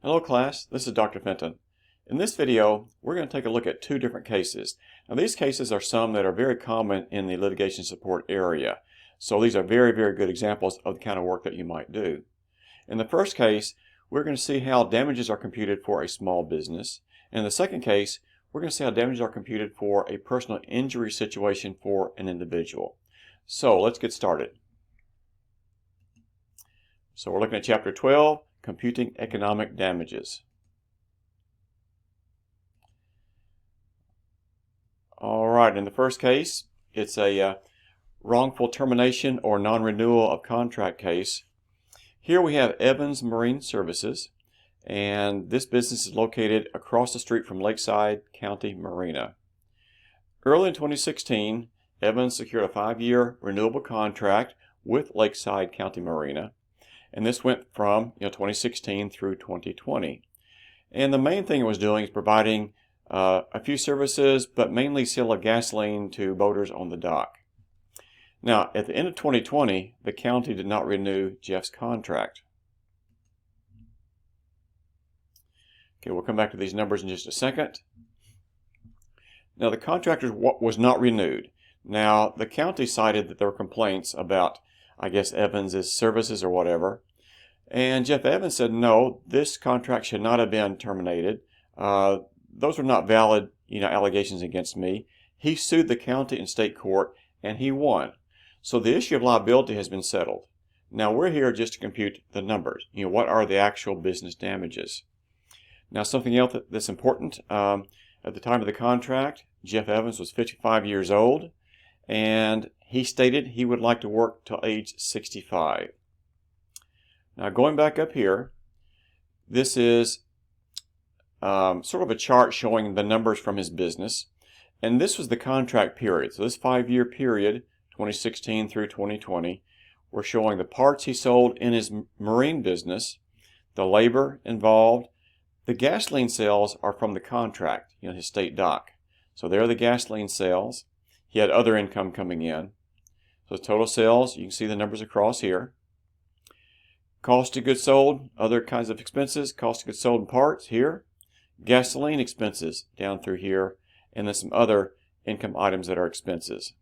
Hello class, this is Dr. Fenton. In this video, we're going to take a look at two different cases. Now these cases are some that are very common in the litigation support area. So these are very good examples of the kind of work that you might do. In the first case, we're going to see how damages are computed for a small business. In the second case, we're going to see how damages are computed for a personal injury situation for an individual. So let's get started. So we're looking at Chapter 12. Computing economic damages. Alright, in the first case, it's a wrongful termination or non-renewal of contract case. Here we have Evans Marine Services, and this business is located across the street from Lakeside County Marina. Early in 2016, Evans secured a 5-year renewable contract with Lakeside County Marina. And this went from 2016 through 2020. And the main thing it was doing is providing a few services, but mainly sale of gasoline to boaters on the dock. Now, at the end of 2020, the county did not renew Jeff's contract. Okay, we'll come back to these numbers in just a second. Now, the contract was not renewed. Now, the county cited that there were complaints about, I guess, Evans' services or whatever. And Jeff Evans said, no, this contract should not have been terminated. Those were not valid, allegations against me. He sued the county in state court, and he won. So the issue of liability has been settled. Now we're here just to compute the numbers. What are the actual business damages? Now something else that's important, at the time of the contract, Jeff Evans was 55 years old, and he stated he would like to work till age 65. Now going back up here, this is sort of a chart showing the numbers from his business, and this was the contract period. So this 5-year period, 2016 through 2020, we're showing the parts he sold in his marine business, the labor involved. The gasoline sales are from the contract, his state dock. So there are the gasoline sales. He had other income coming in. So total sales, you can see the numbers across here. Cost of goods sold, other kinds of expenses, cost of goods sold and parts here. Gasoline expenses down through here, and then some other income items that are expenses.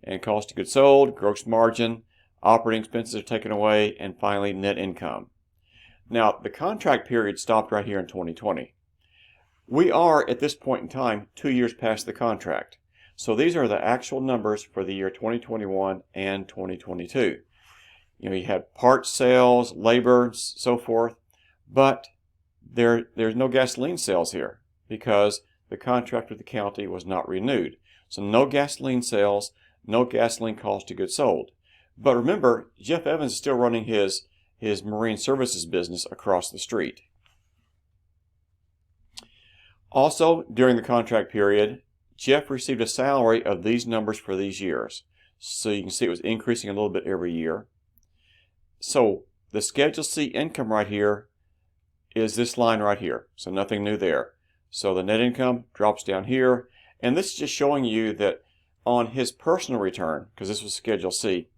And cost of goods sold, gross margin, operating expenses are taken away, and finally net income. Now the contract period stopped right here in 2020. We are at this point in time 2 years past the contract. So these are the actual numbers for the year 2021 and 2022. You had parts sales, labor, so forth, but there's no gasoline sales here because the contract with the county was not renewed. So no gasoline sales, no gasoline cost of goods sold. But remember, Jeff Evans is still running his marine services business across the street. Also, during the contract period, Jeff received a salary of these numbers for these years. So you can see it was increasing a little bit every year. So the Schedule C income right here is this line right here. So nothing new there. So the net income drops down here. And this is just showing you that on his personal return, because this was Schedule C,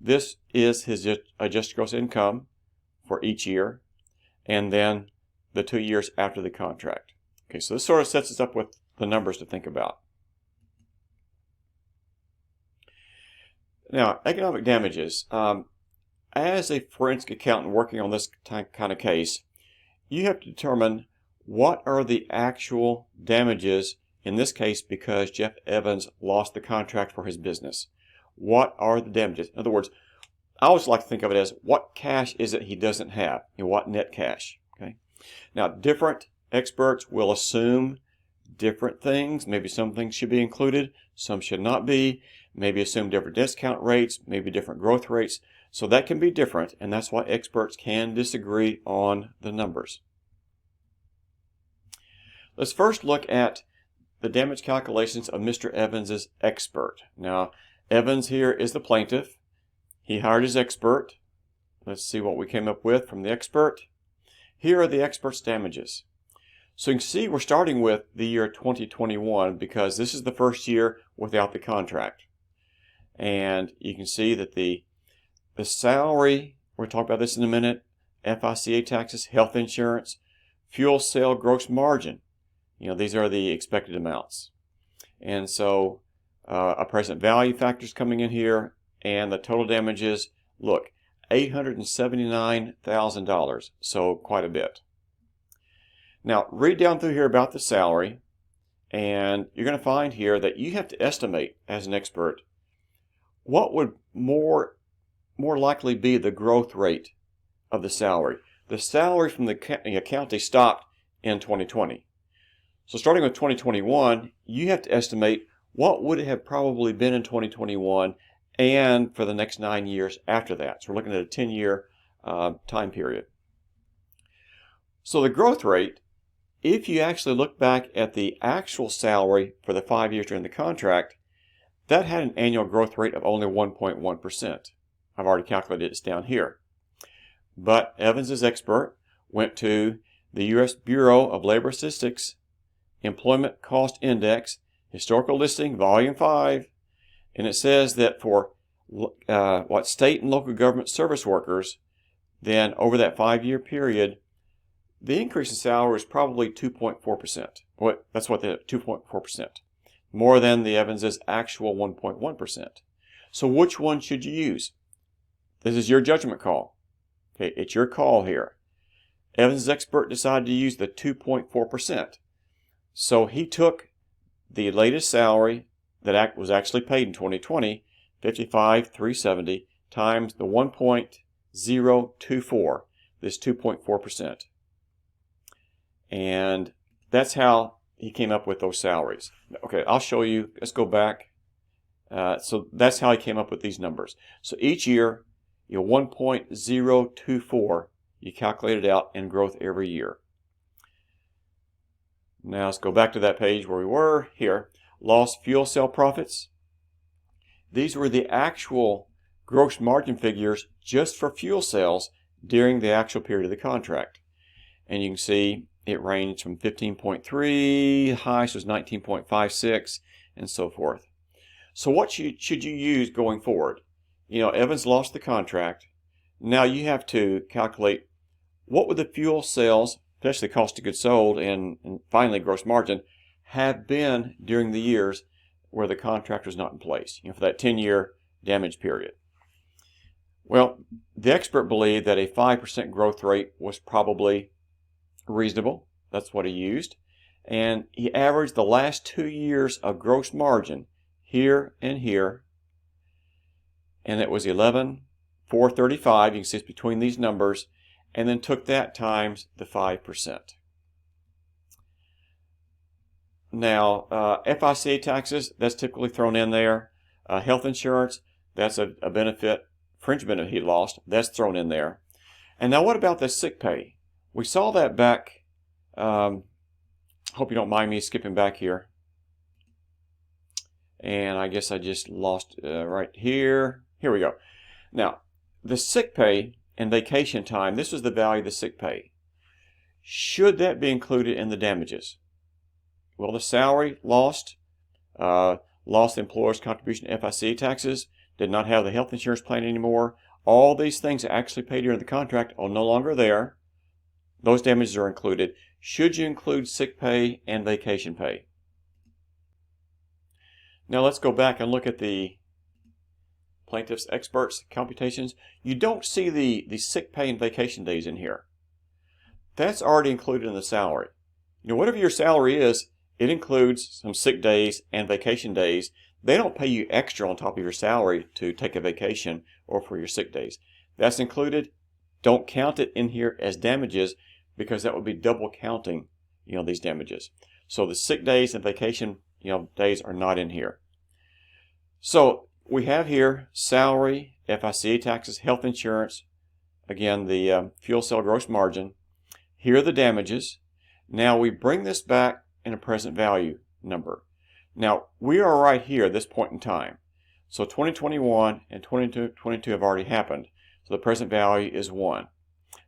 this is his adjusted gross income for each year, and then the 2 years after the contract. Okay, so this sort of sets us up with the numbers to think about. Now, economic damages. As a forensic accountant working on this kind of case, you have to determine what are the actual damages in this case because Jeff Evans lost the contract for his business. What are the damages? In other words, I always like to think of it as what cash is it he doesn't have, what net cash. Okay. Now, different experts will assume different things. Maybe some things should be included, some should not be. Maybe assume different discount rates, maybe different growth rates. So that can be different, and that's why experts can disagree on the numbers. Let's first look at the damage calculations of Mr. Evans' expert. Now, Evans here is the plaintiff. He hired his expert. Let's see what we came up with from the expert. Here are the expert's damages. So you can see we're starting with the year 2021 because this is the first year without the contract. And you can see that the salary, we'll talk about this in a minute, FICA taxes, health insurance, fuel cell gross margin. These are the expected amounts. And so a present value factors coming in here, and the total damages, look, $879,000, so quite a bit. Now, read down through here about the salary, and you're going to find here that you have to estimate, as an expert, what would more likely be the growth rate of the salary. The salary from the county stopped in 2020. So starting with 2021, you have to estimate what would it have probably been in 2021 and for the next 9 years after that. So we're looking at a 10-year time period. So the growth rate, if you actually look back at the actual salary for the 5 years during the contract, that had an annual growth rate of only 1.1%. I've already calculated it's down here. But Evans' expert went to the U.S. Bureau of Labor Statistics Employment Cost Index, Historical Listing, Volume 5, and it says that for state and local government service workers, then over that 5-year period, the increase in salary is probably 2.4%. That's what the 2.4%, more than the Evans' actual 1.1%. So which one should you use? This is your judgment call. Okay, it's your call here. Evans' expert decided to use the 2.4%. So he took the latest salary that was actually paid in 2020, $55,370, times the 1.024, this 2.4%. And that's how he came up with those salaries. Okay, I'll show you. Let's go back. So that's how he came up with these numbers. So each year, 1.024, you calculate it out in growth every year. Now let's go back to that page where we were here. Lost fuel cell profits. These were the actual gross margin figures just for fuel cells during the actual period of the contract. And you can see it ranged from 15.3, highest was 19.56, and so forth. So what should you use going forward? Evans lost the contract. Now you have to calculate what would the fuel cells, especially cost of goods sold and finally gross margin, have been during the years where the contract was not in place, for that 10-year damage period. Well, the expert believed that a 5% growth rate was probably reasonable. That's what he used. And he averaged the last 2 years of gross margin here and here. And it was 11,435. You can see it's between these numbers. And then took that times the 5%. Now, FICA taxes, that's typically thrown in there. Health insurance, that's a benefit, fringe benefit he lost, that's thrown in there. And now what about the sick pay? We saw that back, hope you don't mind me skipping back here. And I guess I just lost right here. Here we go. Now, the sick pay and vacation time, this is the value of the sick pay. Should that be included in the damages? Well, the salary lost, lost the employer's contribution to FICA taxes, did not have the health insurance plan anymore. All these things actually paid during the contract are no longer there. Those damages are included. Should you include sick pay and vacation pay? Now let's go back and look at the plaintiff's experts' computations. You don't see the sick pay and vacation days in here. That's already included in the salary. Whatever your salary is, it includes some sick days and vacation days. They don't pay you extra on top of your salary to take a vacation or for your sick days. That's included. Don't count it in here as damages because that would be double counting, these damages. So the sick days and vacation, days are not in here. So we have here salary, FICA taxes, health insurance, again the fuel cell gross margin. Here are the damages. Now we bring this back in a present value number. Now we are right here at this point in time. So 2021 and 2022 have already happened. So the present value is 1.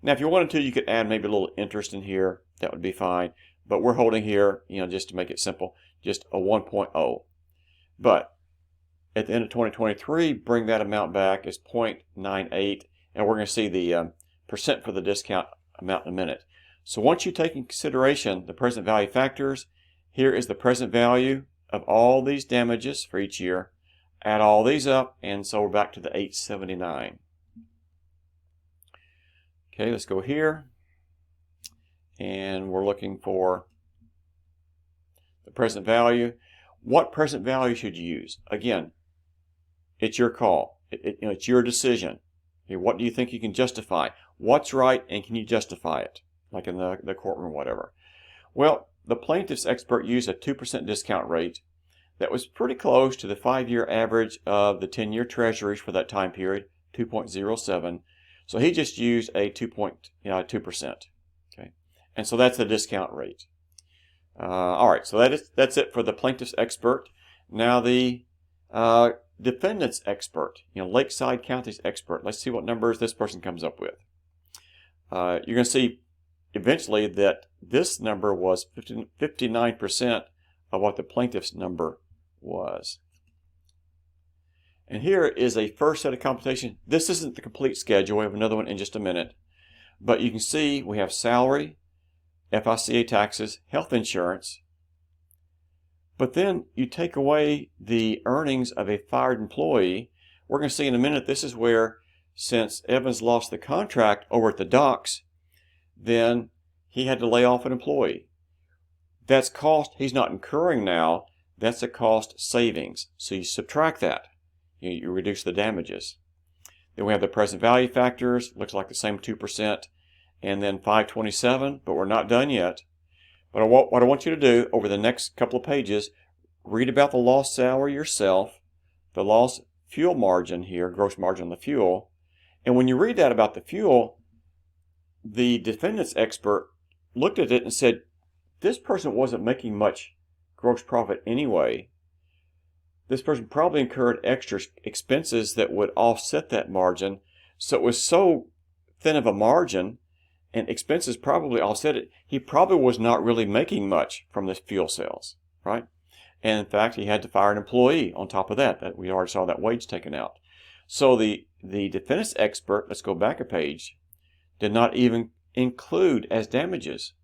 Now if you wanted to, you could add maybe a little interest in here. That would be fine. But we're holding here, just to make it simple, just a 1.0. But at the end of 2023, bring that amount back as 0.98, and we're going to see the percent for the discount amount in a minute. So once you take in consideration the present value factors, here is the present value of all these damages for each year. Add all these up, and so we're back to the $879. Okay, let's go here, and we're looking for the present value. What present value should you use? Again, it's your call. It's your decision. Okay, what do you think you can justify? What's right, and can you justify it? Like in the courtroom or whatever. Well, the plaintiff's expert used a 2% discount rate that was pretty close to the 5-year average of the 10-year treasuries for that time period, 2.07. So he just used a 2%. Okay, and so that's the discount rate. All right, so that's it for the plaintiff's expert. Now the defendant's expert, Lakeside County's expert. Let's see what numbers this person comes up with. You're going to see eventually that this number was 59% of what the plaintiff's number was. And here is a first set of computation. This isn't the complete schedule. We have another one in just a minute. But you can see we have salary, FICA taxes, health insurance. But then you take away the earnings of a fired employee. We're going to see in a minute, this is where, since Evans lost the contract over at the docks, then he had to lay off an employee. That's cost he's not incurring now. That's a cost savings. So you subtract that. You reduce the damages. Then we have the present value factors. Looks like the same 2%. And then 527, but we're not done yet. But what I want you to do over the next couple of pages, read about the lost salary yourself, the lost fuel margin here, gross margin on the fuel. And when you read that about the fuel, the defendant's expert looked at it and said, this person wasn't making much gross profit anyway. This person probably incurred extra expenses that would offset that margin. So it was so thin of a margin, and expenses probably offset it. He probably was not really making much from the fuel sales, right? And in fact, he had to fire an employee on top of that. That we already saw that wage taken out. So the defendant's expert, let's go back a page, did not even include as damages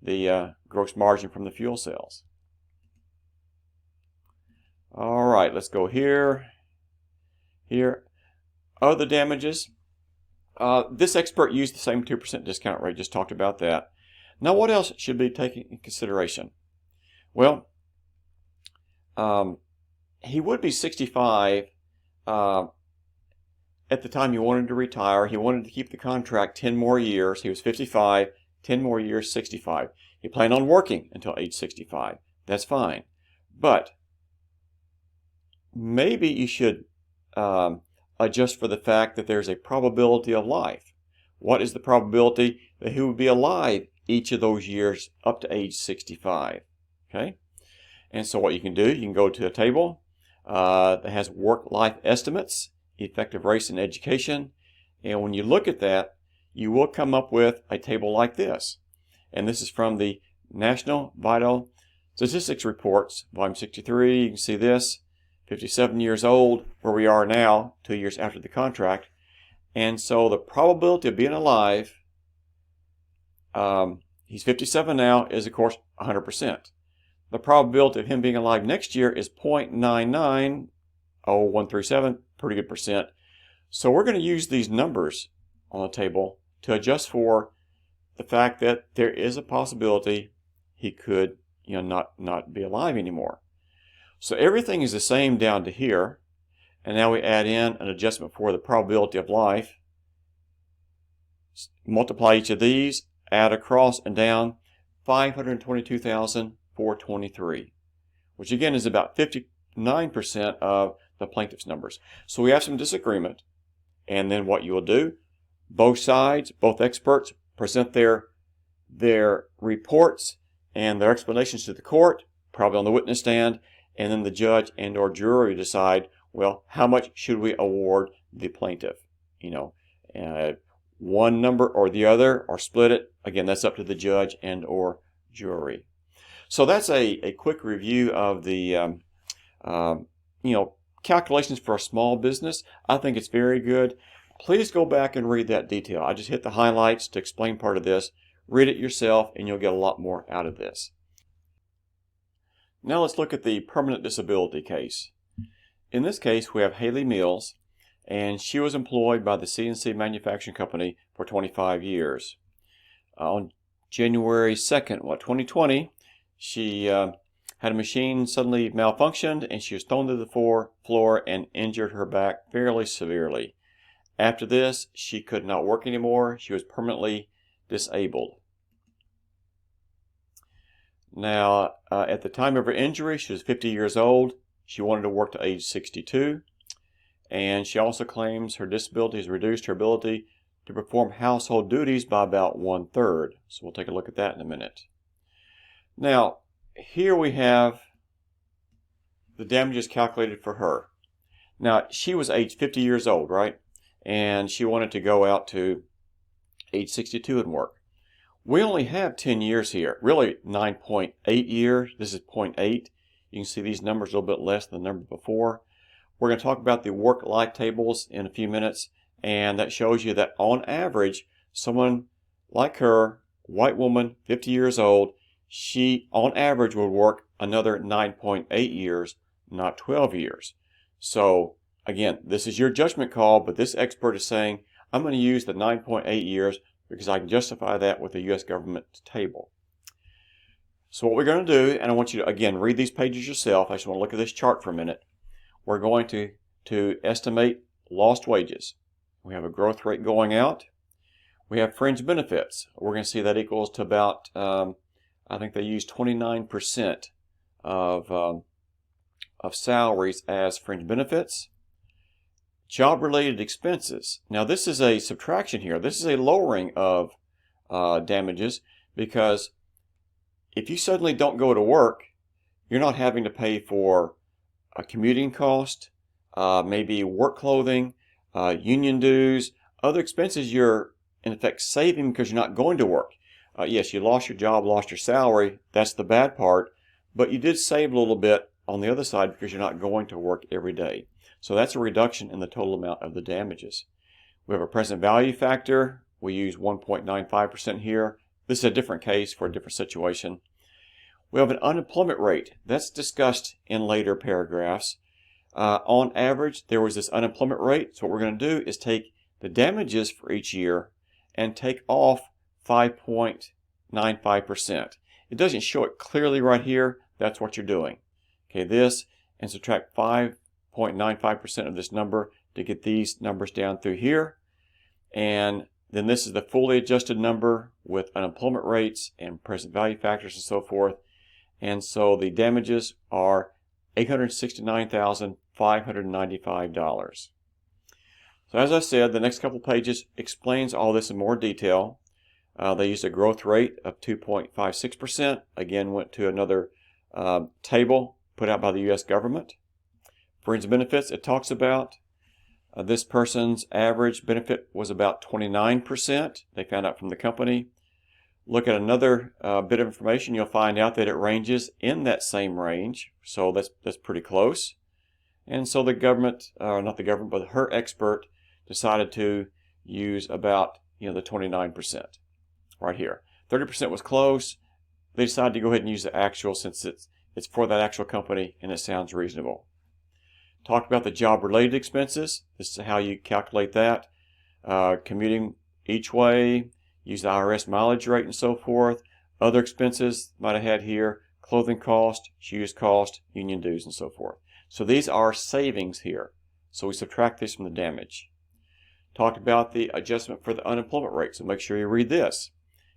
the gross margin from the fuel sales. All right, let's go here. Here, other damages. This expert used the same 2% discount rate, just talked about that. Now, what else should be taken in consideration? Well, he would be 65 at the time he wanted to retire. He wanted to keep the contract 10 more years. He was 55, 10 more years, 65. He planned on working until age 65. That's fine. But maybe you should adjust for the fact that there's a probability of life. What is the probability that he would be alive each of those years up to age 65? Okay? And so what you can do, you can go to a table that has work-life estimates, effective race in education, and when you look at that, you will come up with a table like this. And this is from the National Vital Statistics Reports, Volume 63. You can see this, 57 years old, where we are now, 2 years after the contract. And so the probability of being alive, he's 57 now, is of course 100%. The probability of him being alive next year is 0.99037, pretty good percent. So we're going to use these numbers on the table to adjust for the fact that there is a possibility he could, not be alive anymore. So everything is the same down to here, and now we add in an adjustment for the probability of life. Multiply each of these, add across and down, 522,423, which again is about 59% of the plaintiff's numbers. So we have some disagreement, and then what you will do, both sides, both experts, present their reports and their explanations to the court, probably on the witness stand, and then the judge and or jury decide, well, how much should we award the plaintiff? One number or the other, or split it. Again, that's up to the judge and or jury. So that's a quick review of the calculations for a small business. I think it's very good. Please go back and read that detail. I just hit the highlights to explain part of this. Read it yourself and you'll get a lot more out of this. Now let's look at the permanent disability case. In this case, we have Haley Mills, and she was employed by the CNC Manufacturing Company for 25 years. On January 2nd, 2020, she had a machine suddenly malfunctioned and she was thrown to the floor and injured her back fairly severely. After this, she could not work anymore. She was permanently disabled. Now, at the time of her injury, she was 50 years old. She wanted to work to age 62. And she also claims her disability has reduced her ability to perform household duties by about 1/3. So we'll take a look at that in a minute. Now, here we have the damages calculated for her. Now, she was age 50 years old, right? And she wanted to go out to age 62 and work. We only have 10 years here, really 9.8 years. This is 0.8. You can see these numbers a little bit less than the number before. We're going to talk about the work-life tables in a few minutes, and that shows you that on average, someone like her, white woman, 50 years old, she on average would work another 9.8 years, not 12 years. So again, this is your judgment call, but this expert is saying, I'm going to use the 9.8 years because I can justify that with the U.S. government table. So what we're going to do, and I want you to, again, read these pages yourself. I just want to look at this chart for a minute. We're going to estimate lost wages. We have a growth rate going out. We have fringe benefits. We're going to see that equals to about, I think they use 29% of salaries as fringe benefits. Job-related expenses. Now this is a subtraction here. This is a lowering of damages, because if you suddenly don't go to work, you're not having to pay for a commuting cost, maybe work clothing, union dues, other expenses you're in effect saving because you're not going to work. Yes, you lost your job, lost your salary. That's the bad part, but you did save a little bit on the other side because you're not going to work every day. So that's a reduction in the total amount of the damages. We have a present value factor. We use 1.95% here. This is a different case for a different situation. We have an unemployment rate. That's discussed in later paragraphs. On average, there was this unemployment rate. So what we're going to do is take the damages for each year and take off 5.95%. It doesn't show it clearly right here. That's what you're doing. Okay, this, and subtract 5.95% of this number to get these numbers down through here. And then this is the fully adjusted number with unemployment rates and present value factors and so forth. And so the damages are $869,595. So as I said, the next couple pages explains all this in more detail. They used a growth rate of 2.56%. Again, went to another table put out by the U.S. government. Fringe benefits, it talks about this person's average benefit was about 29%. They found out from the company. Look at another bit of information, you'll find out that it ranges in that same range. So that's pretty close. And so the government, not the government, but her expert decided to use about the 29% right here. 30% was close. They decided to go ahead and use the actual since it's for that actual company and it sounds reasonable. Talked about the job-related expenses. This is how you calculate that. Commuting each way, use the IRS mileage rate and so forth. Other expenses might have had here, clothing cost, shoes cost, union dues and so forth. So these are savings here. So we subtract this from the damage. Talked about the adjustment for the unemployment rate. So make sure you read this.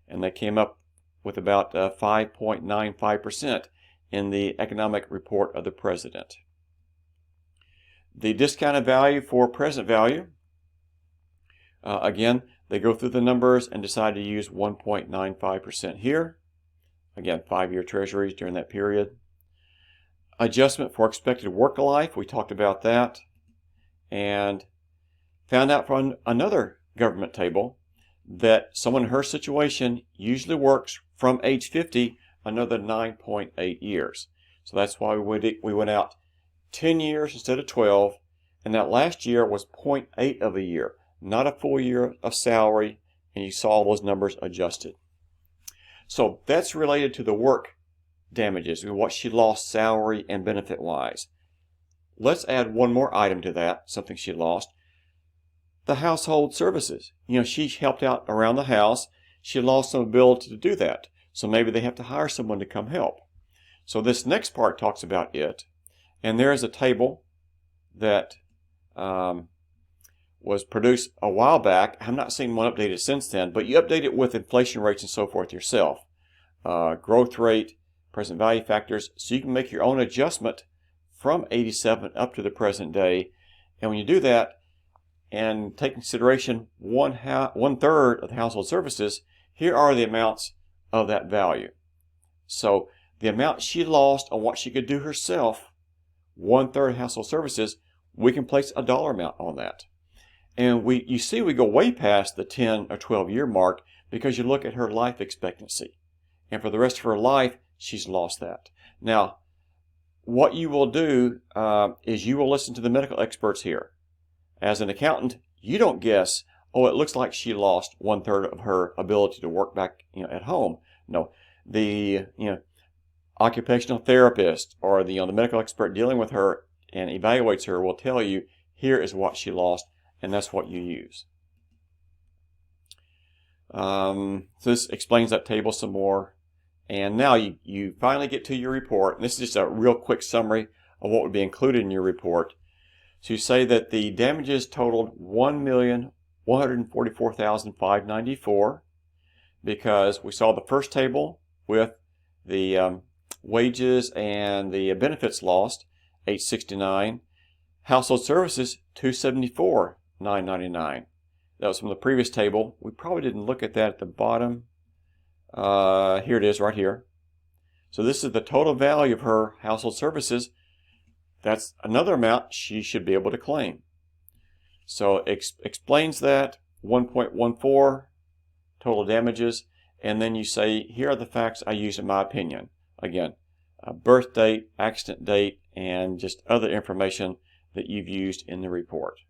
And they came up with about 5.95% in the economic report of the president. The discounted value for present value, again, they go through the numbers and decide to use 1.95% here. Again, 5-year treasuries during that period. Adjustment for expected work life, we talked about that. And found out from another government table that someone in her situation usually works from age 50 another 9.8 years. So that's why we went out 10 years instead of 12, and that last year was 0.8 of a year. not a full year of salary, and you saw those numbers adjusted. So that's related to the work damages, what she lost salary and benefit wise. Let's add one more item to that, something she lost. The household services. She helped out around the house. She lost some ability to do that. So maybe they have to hire someone to come help. So this next part talks about it. And there is a table that was produced a while back. I've not seen one updated since then, but you update it with inflation rates and so forth yourself. Growth rate, present value factors, so you can make your own adjustment from 87 up to the present day. And when you do that and take consideration one third of the household services, here are the amounts of that value. So the amount she lost on what she could do herself, 1/3 household services, we can place a dollar amount on that. And you see we go way past the 10 or 12 year mark because you look at her life expectancy. And for the rest of her life, she's lost that. Now, what you will do is you will listen to the medical experts here. As an accountant, you don't guess, oh, it looks like she lost 1/3 of her ability to work back at home. No, the occupational therapist or the medical expert dealing with her and evaluates her will tell you, here is what she lost, and that's what you use. So this explains that table some more. And now you finally get to your report. And this is just a real quick summary of what would be included in your report. So you say that the damages totaled $1,144,594 because we saw the first table with the wages and the benefits lost, $869. Household services, $274,999. That was from the previous table. We probably didn't look at that at the bottom. Here it is right here. So this is the total value of her household services. That's another amount she should be able to claim. So explains that, 1.14 total damages, and then you say, here are the facts I used in my opinion. Again, a birth date, accident date, and just other information that you've used in the report.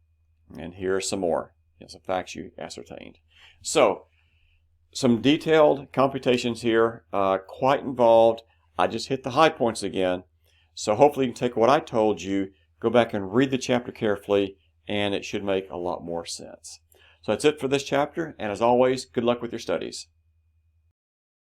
And here are some more. Some facts you ascertained. So, some detailed computations here, quite involved. I just hit the high points again. So hopefully you can take what I told you, go back and read the chapter carefully, and it should make a lot more sense. So that's it for this chapter, and as always, good luck with your studies.